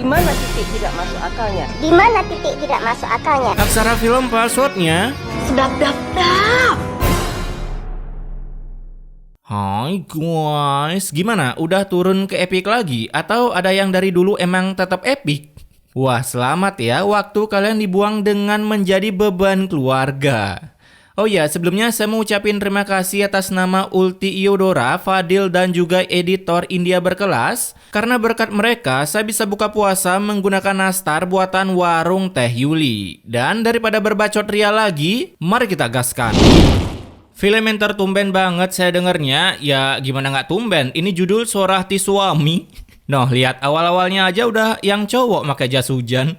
Di mana titik tidak masuk akalnya? Di mana titik tidak masuk akalnya? Aksara film passwordnya. Sedap dap dap. Hai guys, gimana? Udah turun ke epic lagi? Atau ada yang dari dulu emang tetap epic? Wah, selamat ya, waktu kalian dibuang dengan menjadi beban keluarga. Oh ya, sebelumnya saya mau ucapin terima kasih atas nama Ulti Iodora, Fadil, dan juga editor India Berkelas. Karena berkat mereka, saya bisa buka puasa menggunakan nastar buatan warung Teh Yuli. Dan daripada berbacot ria lagi, mari kita gaskan. Film yang tertumben banget saya dengernya, ya gimana nggak tumben, ini judul Suara Hati Suami. Noh, lihat awal-awalnya aja udah yang cowok pakai jas hujan.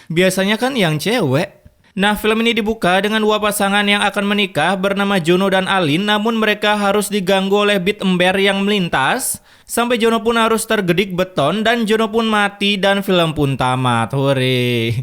Biasanya kan yang cewek. Nah, film ini dibuka dengan dua pasangan yang akan menikah bernama Jono dan Alin, namun mereka harus diganggu oleh bit ember yang melintas. Sampai Jono pun harus tergedik beton dan Jono pun mati dan film pun tamat. Hore.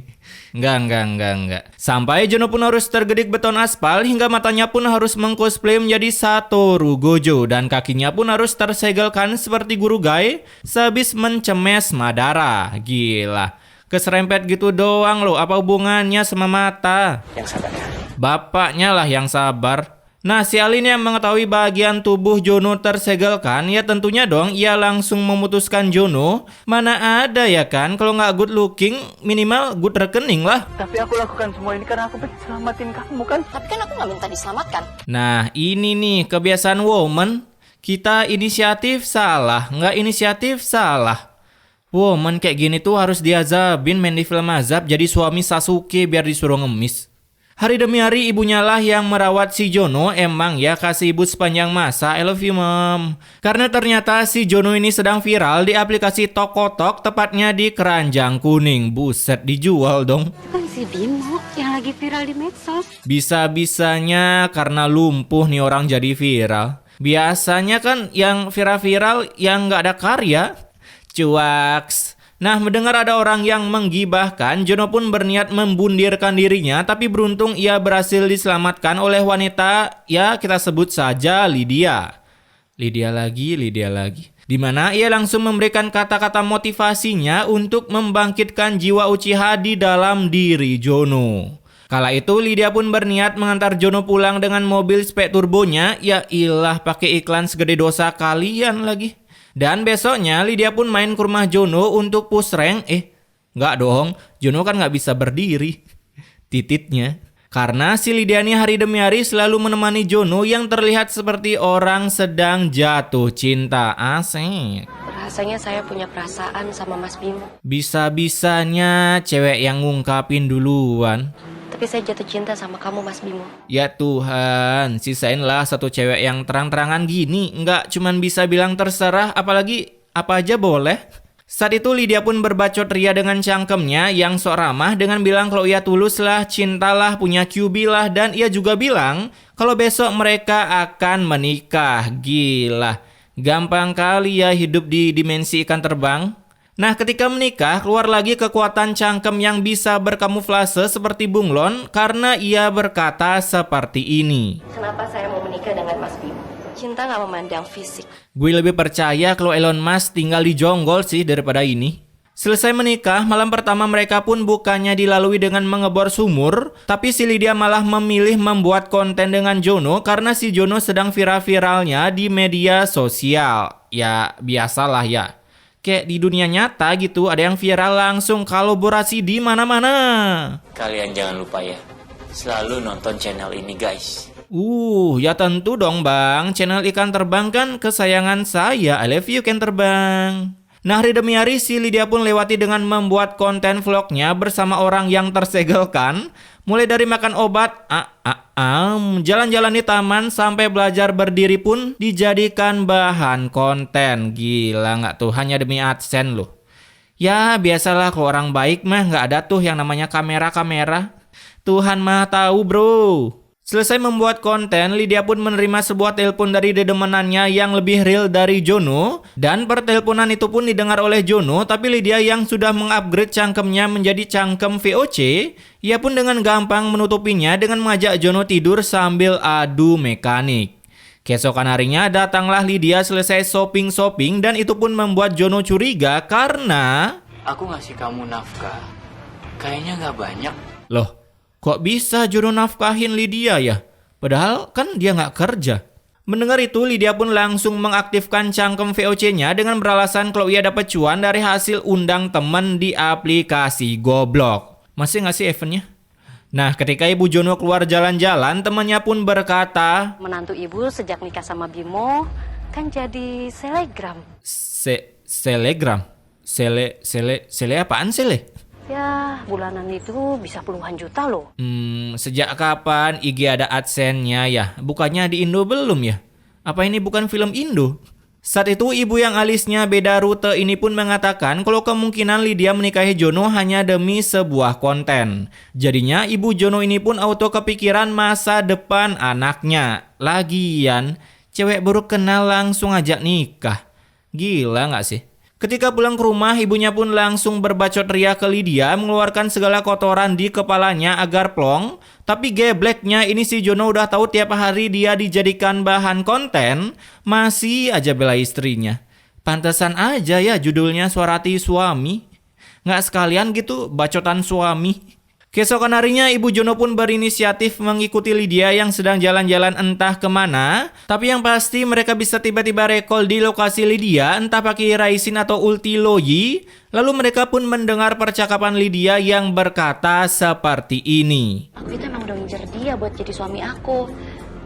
Enggak. Sampai Jono pun harus tergedik beton aspal hingga matanya pun harus mengcosplay menjadi Satoru Gojo dan kakinya pun harus tersegelkan seperti guru Gai sehabis mencemes Madara. Gila. Keserempet gitu doang loh, apa hubungannya sama mata? Yang sabar ya. Bapaknya lah yang sabar. Nah, si Alin yang mengetahui bagian tubuh Jono tersegelkan, ya tentunya dong ia langsung memutuskan Jono. Mana ada ya kan, kalau nggak good looking, minimal good rekening lah. Tapi aku lakukan semua ini karena aku pengen selamatin kamu kan? Tapi kan aku nggak minta diselamatkan. Nah, ini nih kebiasaan woman. Kita inisiatif salah, nggak inisiatif salah. Woman kayak gini tuh harus diazabin main di film azab jadi suami Sasuke biar disuruh ngemis. Hari demi hari ibunya lah yang merawat si Jono, emang ya kasih ibu sepanjang masa, I love you mom. Karena ternyata si Jono ini sedang viral di aplikasi Tokotok, tepatnya di Keranjang Kuning. Buset, dijual dong. Itu kan si Bimo yang lagi viral di medsos. Bisa-bisanya karena lumpuh nih orang jadi viral. Biasanya kan yang viral-viral yang nggak ada karya. Cuaks. Nah, mendengar ada orang yang menggibahkan, Jono pun berniat membundirkan dirinya, tapi beruntung ia berhasil diselamatkan oleh wanita, ya kita sebut saja Lydia. Lydia lagi. Di mana ia langsung memberikan kata-kata motivasinya untuk membangkitkan jiwa Uchiha di dalam diri Jono. Kala itu Lydia pun berniat mengantar Jono pulang dengan mobil spek turbonya, ya ilah pakai iklan segede dosa kalian lagi. Dan besoknya Lydia pun main ke rumah Jono untuk push rank. Nggak dong, Jono kan nggak bisa berdiri. Tititnya. Karena si Lydia ini hari demi hari selalu menemani Jono yang terlihat seperti orang sedang jatuh cinta. Asik. Rasanya saya punya perasaan sama Mas Bimo. Bisa-bisanya cewek yang ngungkapin duluan. Tapi saya jatuh cinta sama kamu Mas Bimo. Ya Tuhan, sisainlah satu cewek yang terang-terangan gini. Nggak cuman bisa bilang terserah, apalagi apa aja boleh. Saat itu Lydia pun berbacot ria dengan cangkemnya yang sok ramah dengan bilang kalau ia tulus lah, cintalah, punya QB lah. Dan ia juga bilang kalau besok mereka akan menikah. Gila, gampang kali ya hidup di dimensi ikan terbang. Nah, ketika menikah, keluar lagi kekuatan cangkem yang bisa berkamuflase seperti bunglon karena ia berkata seperti ini. Kenapa saya mau menikah dengan Mas Bimo? Cinta nggak memandang fisik. Gue lebih percaya kalau Elon Musk tinggal di jonggol sih daripada ini. Selesai menikah, malam pertama mereka pun bukannya dilalui dengan mengebor sumur, tapi si Lydia malah memilih membuat konten dengan Jono karena si Jono sedang viral-viralnya di media sosial. Ya, biasalah ya. Kayak di dunia nyata gitu, ada yang viral langsung kolaborasi di mana-mana. Kalian jangan lupa ya, selalu nonton channel ini guys. Ya tentu dong bang, channel ikan terbang kan kesayangan saya. I love you ikan terbang. Nah, hari demi hari si Lydia pun lewati dengan membuat konten vlognya bersama orang yang tersegelkan. Mulai dari makan obat, jalan-jalan di taman, sampai belajar berdiri pun dijadikan bahan konten. Gila nggak tuh, hanya demi AdSense loh. Ya biasalah kalau orang baik mah nggak ada tuh yang namanya kamera-kamera. Tuhan mah tahu bro. Selesai membuat konten, Lydia pun menerima sebuah telepon dari dedemenannya yang lebih real dari Jono. Dan perteleponan itu pun didengar oleh Jono, tapi Lydia yang sudah mengupgrade cangkemnya menjadi cangkem VOC, ia pun dengan gampang menutupinya dengan mengajak Jono tidur sambil adu mekanik. Keesokan harinya datanglah Lydia selesai shopping dan itu pun membuat Jono curiga karena aku ngasih kamu nafkah, kayaknya nggak banyak. Loh, kok bisa Jono nafkahin Lydia ya? Padahal kan dia nggak kerja. Mendengar itu, Lydia pun langsung mengaktifkan cangkem VOC-nya dengan beralasan kalau ia dapat cuan dari hasil undang teman di aplikasi Goblok. Masih nggak sih eventnya? Nah, ketika Ibu Jono keluar jalan-jalan, temannya pun berkata, Menantu ibu sejak nikah sama Bimo kan jadi selegram. Selegram? Sele apaan sele? Ya, bulanan itu bisa puluhan juta loh. Sejak kapan IG ada AdSense-nya ya? Bukannya di Indo belum ya? Apa ini bukan film Indo? Saat itu ibu yang alisnya beda rute ini pun mengatakan kalau kemungkinan Lydia menikahi Jono hanya demi sebuah konten. Jadinya ibu Jono ini pun auto kepikiran masa depan anaknya. Lagian, cewek baru kenal langsung ajak nikah. Gila gak sih? Ketika pulang ke rumah, ibunya pun langsung berbacot ria ke Lydia, mengeluarkan segala kotoran di kepalanya agar plong. Tapi gebleknya ini si Jono udah tahu tiap hari dia dijadikan bahan konten, masih aja bela istrinya. Pantesan aja ya judulnya Suarati Suami. Nggak sekalian gitu bacotan suami. Keesokan harinya Ibu Jono pun berinisiatif mengikuti Lydia yang sedang jalan-jalan entah kemana. Tapi yang pasti mereka bisa tiba-tiba recall di lokasi Lydia entah pakai Raisin atau ulti Loyi. Lalu mereka pun mendengar percakapan Lydia yang berkata seperti ini. Aku itu emang udah ngincer dia buat jadi suami aku.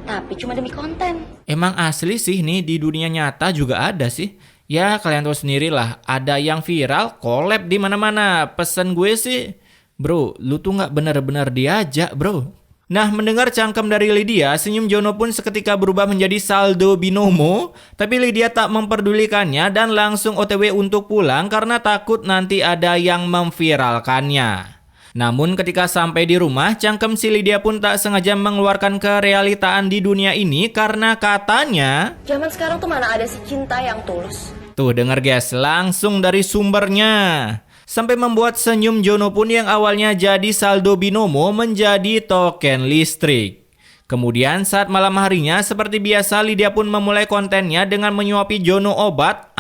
Tapi cuma demi konten. Emang asli sih nih di dunia nyata juga ada sih. Ya kalian tahu sendirilah, ada yang viral collab di mana-mana. Pesan gue sih, bro, lu tuh nggak benar-benar diajak, bro. Nah, mendengar cangkem dari Lydia, senyum Jono pun seketika berubah menjadi saldo binomo. Tapi Lydia tak memperdulikannya dan langsung OTW untuk pulang karena takut nanti ada yang memviralkannya. Namun ketika sampai di rumah, cangkem si Lydia pun tak sengaja mengeluarkan kerealitaan di dunia ini karena katanya, Zaman sekarang tuh mana ada si cinta yang tulus. tuh denger guys, langsung dari sumbernya. Sampai membuat senyum Jono pun yang awalnya jadi saldo binomo menjadi token listrik. Kemudian saat malam harinya seperti biasa Lydia pun memulai kontennya dengan menyuapi Jono obat.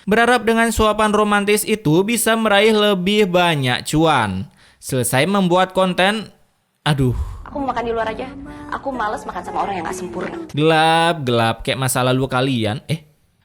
Berharap dengan suapan romantis itu bisa meraih lebih banyak cuan. Selesai membuat konten, aduh, Aku mau makan di luar aja. Aku males makan sama orang yang gak sempurna. gelap kayak masa lalu kalian.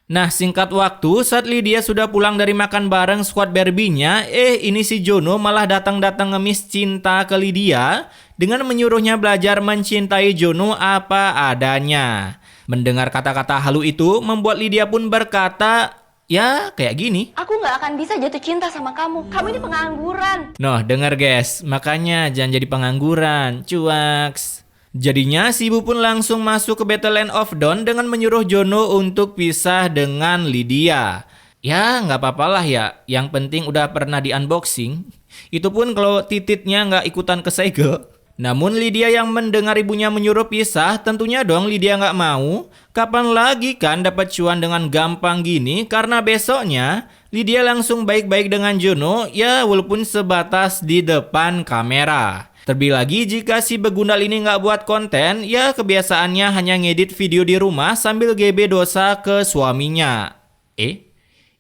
Nah, singkat waktu saat Lydia sudah pulang dari makan bareng squad Barbie-nya, ini si Jono malah datang-datang ngemis cinta ke Lydia dengan menyuruhnya belajar mencintai Jono apa adanya. Mendengar kata-kata halu itu membuat Lydia pun berkata, ya kayak gini. Aku gak akan bisa jatuh cinta sama kamu. Kamu ini pengangguran. Noh, denger guys, makanya jangan jadi pengangguran, cuaks. Jadinya si ibu pun langsung masuk ke Battleland of Dawn dengan menyuruh Jono untuk pisah dengan Lydia. Ya nggak apa-apalah ya, yang penting udah pernah di unboxing. Itu pun kalau tititnya nggak ikutan kesegel. Namun Lydia yang mendengar ibunya menyuruh pisah, tentunya dong Lydia nggak mau. Kapan lagi kan dapat cuan dengan gampang gini? Karena besoknya Lydia langsung baik-baik dengan Jono, ya walaupun sebatas di depan kamera. Terlebih lagi jika si begundal ini nggak buat konten, ya kebiasaannya hanya ngedit video di rumah sambil GB dosa ke suaminya.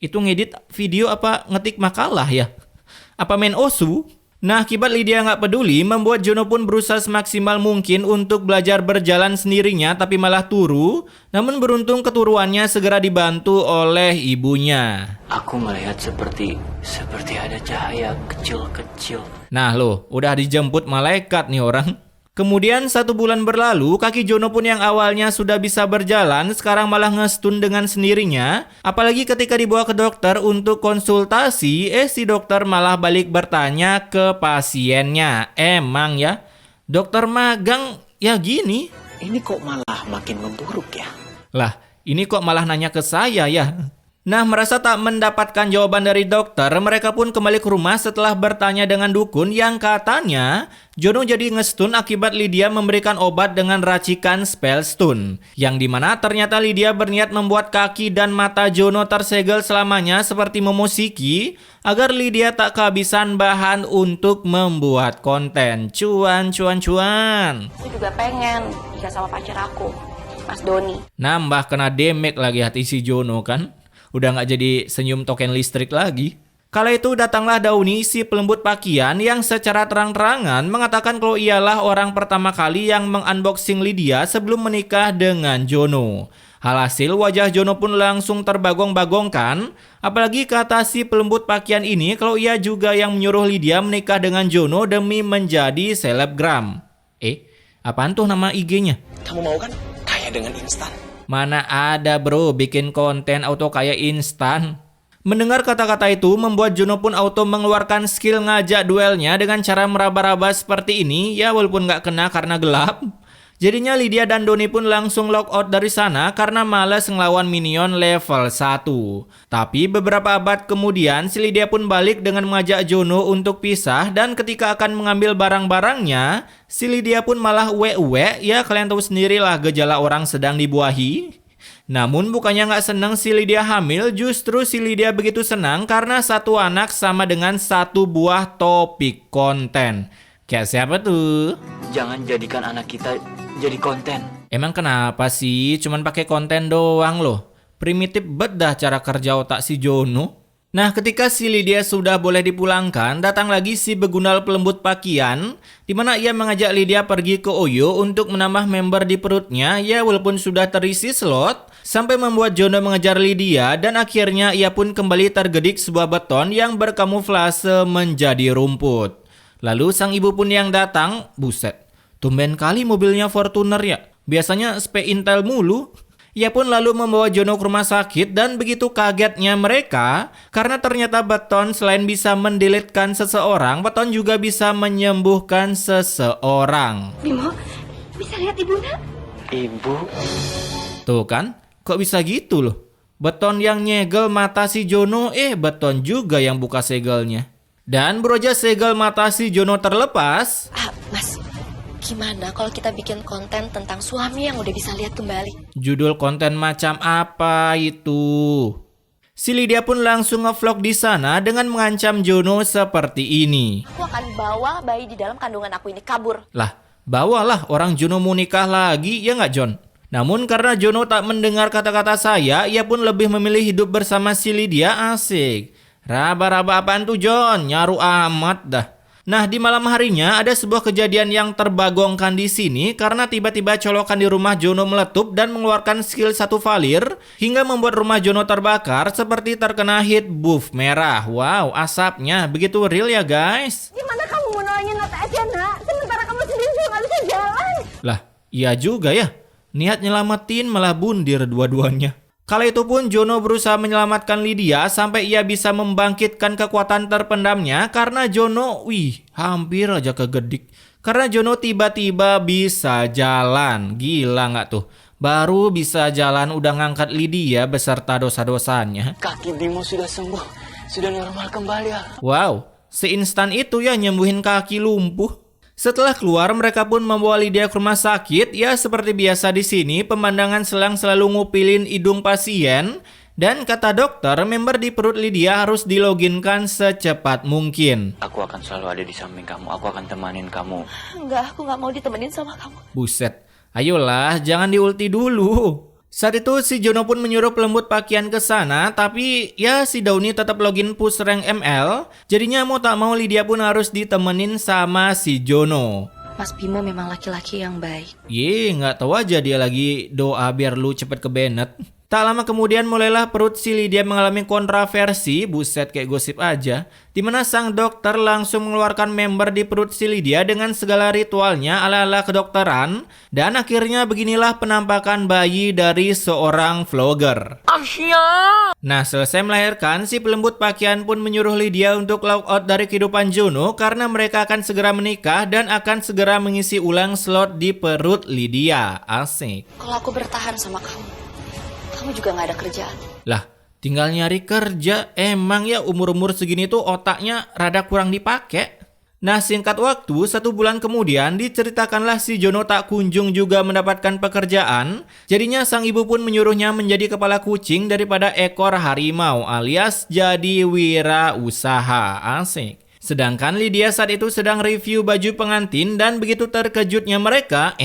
Itu ngedit video apa ngetik makalah ya? Apa main osu? Nah, akibat Lydia nggak peduli, membuat Jono pun berusaha semaksimal mungkin untuk belajar berjalan sendirinya tapi malah turu. Namun beruntung keturuannya segera dibantu oleh ibunya. Aku melihat seperti ada cahaya kecil-kecil. Nah loh, udah dijemput malaikat nih orang. Kemudian 1 bulan berlalu, kaki Jono pun yang awalnya sudah bisa berjalan, sekarang malah ngestun dengan sendirinya. Apalagi ketika dibawa ke dokter untuk konsultasi, si dokter malah balik bertanya ke pasiennya. Emang ya, dokter magang ya gini. Ini kok malah makin memburuk ya? Lah, ini kok malah nanya ke saya ya? Nah, merasa tak mendapatkan jawaban dari dokter, mereka pun kembali ke rumah setelah bertanya dengan dukun yang katanya Jono jadi ngestun akibat Lydia memberikan obat dengan racikan spell stun. Yang dimana ternyata Lydia berniat membuat kaki dan mata Jono tersegel selamanya seperti memusiki agar Lydia tak kehabisan bahan untuk membuat konten. Cuan. Aku juga pengen nikah sama pacar aku, Mas Doni. Nambah kena damage lagi hati si Jono kan? Udah nggak jadi senyum token listrik lagi. Kala itu datanglah Dauni, si pelembut pakaian yang secara terang-terangan mengatakan kalau ialah orang pertama kali yang mengunboxing Lydia sebelum menikah dengan Jono. Alhasil wajah Jono pun langsung terbagong-bagongkan, apalagi kata si pelembut pakaian ini kalau ia juga yang menyuruh Lydia menikah dengan Jono demi menjadi selebgram. Apaan tuh nama IG-nya? Kamu mau kan kaya dengan instan? Mana ada bro bikin konten auto kaya instan. Mendengar kata-kata itu membuat Jono pun auto mengeluarkan skill ngajak duelnya dengan cara meraba-raba seperti ini, ya walaupun nggak kena karena gelap. Jadinya Lydia dan Doni pun langsung log out dari sana karena malas ngelawan minion level 1. Tapi beberapa abad kemudian si Lydia pun balik dengan mengajak Jono untuk pisah, dan ketika akan mengambil barang-barangnya, si Lydia pun malah uwe-uwe, ya kalian tahu sendirilah gejala orang sedang dibuahi. Namun bukannya nggak seneng si Lydia hamil, justru si Lydia begitu senang karena satu anak sama dengan satu buah topik konten. Kayak siapa tuh? Jangan jadikan anak kita jadi konten. Emang kenapa sih? Cuman pakai konten doang loh. Primitif bet dah cara kerja otak si Jono. Nah, ketika si Lydia sudah boleh dipulangkan, datang lagi si begundal pelembut pakaian, di mana ia mengajak Lydia pergi ke Oyo untuk menambah member di perutnya, ya walaupun sudah terisi slot, sampai membuat Jono mengejar Lydia, dan akhirnya ia pun kembali tergedik sebuah beton yang berkamuflase menjadi rumput. Lalu sang ibu pun yang datang, buset, tumben kali mobilnya Fortuner ya, biasanya spe Intel mulu. Ia pun lalu membawa Jono ke rumah sakit, dan begitu kagetnya mereka karena ternyata beton selain bisa mendelitkan seseorang, beton juga bisa menyembuhkan seseorang. Bimo, bisa lihat ibu nak? Ibu? Tuh kan, kok bisa gitu loh. Beton yang nyegel mata si Jono, beton juga yang buka segelnya. Dan beroja segel mata si Jono terlepas. Mas, gimana kalau kita bikin konten tentang suami yang udah bisa lihat kembali? Judul konten macam apa itu? Si Lydia pun langsung ngevlog di sana dengan mengancam Jono seperti ini. Aku akan bawa bayi di dalam kandungan aku ini kabur. Lah, bawalah, orang Jono mau nikah lagi, ya nggak John? Namun karena Jono tak mendengar kata-kata saya, ia pun lebih memilih hidup bersama si Lydia. Asik. Raba-raba apaan tuh John? Nyaru amat dah. Nah, di malam harinya ada sebuah kejadian yang terbagongkan di sini karena tiba-tiba colokan di rumah Jono meletup dan mengeluarkan skill satu valir hingga membuat rumah Jono terbakar seperti terkena heat buff merah. Wow, asapnya begitu real ya guys. Gimana kamu mau nolongin Nata aja nak? Sementara kamu sendiri juga nggak bisa jalan. Lah, iya juga ya. Niat nyelamatin malah bundir dua-duanya. Kala itu pun Jono berusaha menyelamatkan Lydia sampai ia bisa membangkitkan kekuatan terpendamnya karena Jono, hampir aja kegedik. Karena Jono tiba-tiba bisa jalan. Gila nggak tuh? Baru bisa jalan udah ngangkat Lydia beserta dosa-dosanya. Kaki Bimo sudah sembuh, sudah normal kembali ya. Wow, seinstan itu ya nyembuhin kaki lumpuh. Setelah keluar, mereka pun membawa Lydia ke rumah sakit. Ya, seperti biasa di sini, pemandangan selang selalu ngupilin hidung pasien. Dan kata dokter, member di perut Lydia harus diloginkan secepat mungkin. Aku akan selalu ada di samping kamu, aku akan temanin kamu. Enggak, aku nggak mau ditemenin sama kamu. Buset, ayolah, jangan diulti dulu. Saat itu si Jono pun menyuruh pelembut pakaian ke sana, tapi ya si Dauni tetap login push rank ML. Jadinya mau tak mau Lydia pun harus ditemenin sama si Jono. Mas Bimo memang laki-laki yang baik. Nggak tahu aja dia lagi doa biar lu cepet ke Bennett. Tak lama kemudian mulailah perut si Lydia mengalami kontroversi, buset kayak gosip aja, dimana sang dokter langsung mengeluarkan member di perut si Lydia dengan segala ritualnya ala-ala kedokteran, dan akhirnya beginilah penampakan bayi dari seorang vlogger. Nah, selesai melahirkan, si pelembut pakaian pun menyuruh Lydia untuk log out dari kehidupan Jono karena mereka akan segera menikah dan akan segera mengisi ulang slot di perut Lydia. Asik. Kalau aku bertahan sama kamu juga nggak ada kerjaan. Lah, tinggal nyari kerja. Emang ya umur-umur segini tuh otaknya rada kurang dipakai. Nah, singkat waktu, 1 bulan kemudian diceritakanlah si Jono tak kunjung juga mendapatkan pekerjaan. Jadinya sang ibu pun menyuruhnya menjadi kepala kucing daripada ekor harimau alias jadi wirausaha. Asik. Sedangkan Lydia saat itu sedang review baju pengantin dan begitu terkejutnya mereka,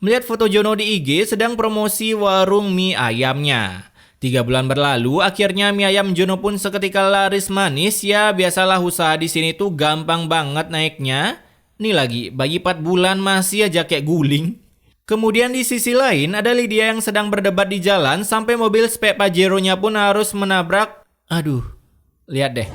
melihat foto Jono di IG sedang promosi warung mie ayamnya. 3 bulan berlalu, akhirnya mie ayam Jono pun seketika laris manis. Ya biasalah usaha di sini tuh gampang banget naiknya. Nih lagi, bayi 4 bulan masih aja kayak guling. Kemudian di sisi lain ada Lydia yang sedang berdebat di jalan sampai mobil spek Pajero-nya pun harus menabrak. Aduh, lihat deh.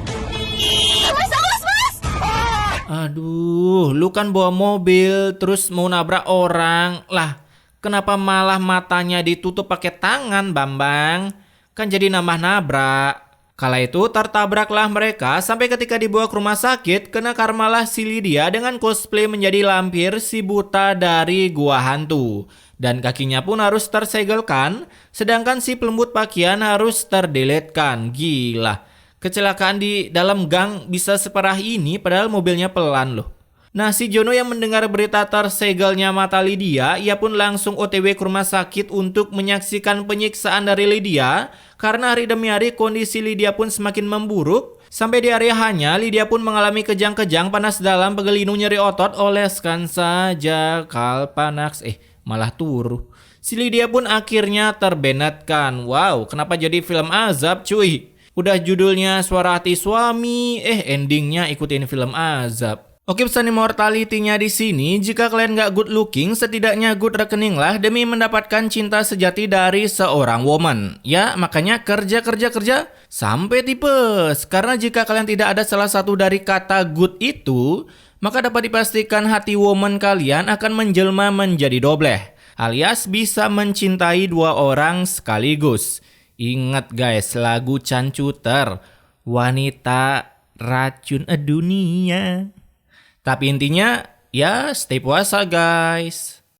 Aduh, lu kan bawa mobil terus mau nabrak orang. Lah, kenapa malah matanya ditutup pakai tangan, Bambang? Kan jadi nambah nabrak. Kala itu tertabraklah mereka sampai ketika dibawa ke rumah sakit, kena karmalah si Lydia dengan cosplay menjadi lampir si buta dari gua hantu. Dan kakinya pun harus tersegelkan, sedangkan si pelembut pakaian harus terdeletkan. Gila, kecelakaan di dalam gang bisa separah ini padahal mobilnya pelan loh. Nah, si Jono yang mendengar berita tersegelnya mata Lydia, ia pun langsung OTW ke rumah sakit untuk menyaksikan penyiksaan dari Lydia. Karena hari demi hari kondisi Lydia pun semakin memburuk. Sampai di hari hanya, Lydia pun mengalami kejang-kejang panas dalam, pegelinu nyeri otot, oleskan saja Kalpanax. Malah turu. Si Lydia pun akhirnya terbenetkan. Wow, kenapa jadi film azab cuy? Udah judulnya Suara Hati Suami, endingnya ikutin film azab. Oke, pesan immortality-nya di sini, jika kalian nggak good looking, setidaknya good rekening lah demi mendapatkan cinta sejati dari seorang woman. Ya, makanya kerja sampai tipes. Karena jika kalian tidak ada salah satu dari kata good itu, maka dapat dipastikan hati woman kalian akan menjelma menjadi dobleh, alias bisa mencintai 2 orang sekaligus. Ingat guys, lagu Cancuter, wanita racun dunia. Tapi intinya, ya stay puasa guys.